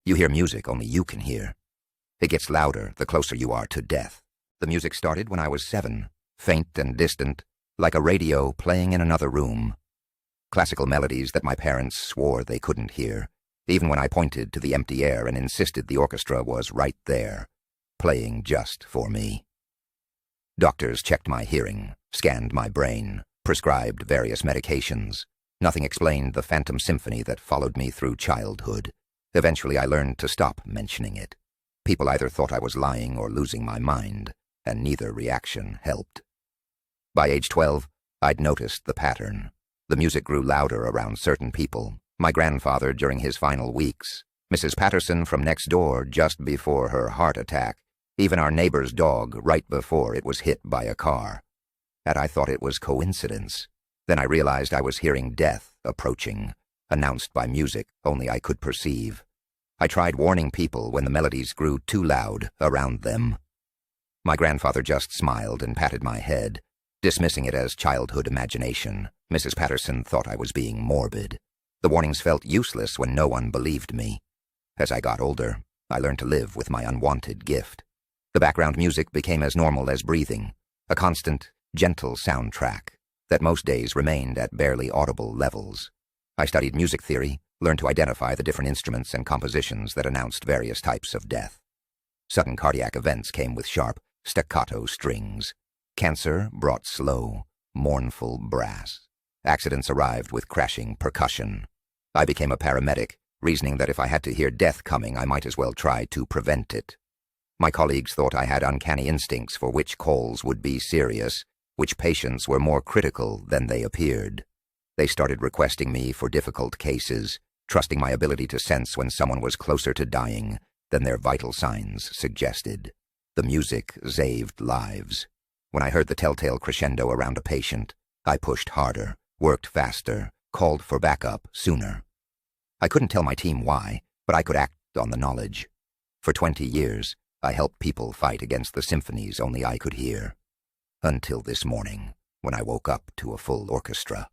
You hear music only you can hear. It gets louder the closer you are to death. The music started when I was 7, faint and distant, like a radio playing in another room. Classical melodies that my parents swore they couldn't hear, even when I pointed to the empty air and insisted the orchestra was right there, playing just for me. Doctors checked my hearing, scanned my brain, prescribed various medications. Nothing explained the phantom symphony that followed me through childhood. Eventually I learned to stop mentioning it. People either thought I was lying or losing my mind, and neither reaction helped. By age 12, I'd noticed the pattern. The music grew louder around certain people. My grandfather during his final weeks, Mrs. Patterson from next door just before her heart attack, even our neighbor's dog right before it was hit by a car. And I thought it was coincidence. Then I realized I was hearing death approaching, announced by music only I could perceive. I tried warning people when the melodies grew too loud around them. My grandfather just smiled and patted my head, dismissing it as childhood imagination. Mrs. Patterson thought I was being morbid. The warnings felt useless when no one believed me. As I got older, I learned to live with my unwanted gift. The background music became as normal as breathing, a constant, gentle soundtrack that most days remained at barely audible levels. I studied music theory, learned to identify the different instruments and compositions that announced various types of death. Sudden cardiac events came with sharp, staccato strings. Cancer brought slow, mournful brass. Accidents arrived with crashing percussion. I became a paramedic, reasoning that if I had to hear death coming, I might as well try to prevent it. My colleagues thought I had uncanny instincts for which calls would be serious, which patients were more critical than they appeared. They started requesting me for difficult cases, trusting my ability to sense when someone was closer to dying than their vital signs suggested. The music saved lives. When I heard the telltale crescendo around a patient, I pushed harder, worked faster, called for backup sooner. I couldn't tell my team why, but I could act on the knowledge. For 20 years, I helped people fight against the symphonies only I could hear. Until this morning, when I woke up to a full orchestra.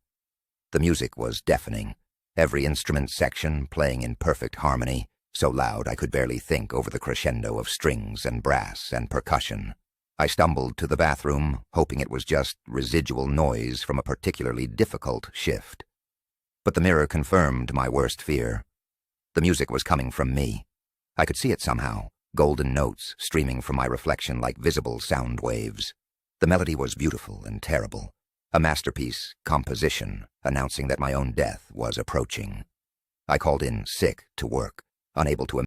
The music was deafening, every instrument section playing in perfect harmony, so loud I could barely think over the crescendo of strings and brass and percussion. I stumbled to the bathroom, hoping it was just residual noise from a particularly difficult shift. But the mirror confirmed my worst fear. The music was coming from me. I could see it somehow, golden notes streaming from my reflection like visible sound waves. The melody was beautiful and terrible, a masterpiece composition announcing that my own death was approaching. I called in sick to work, unable to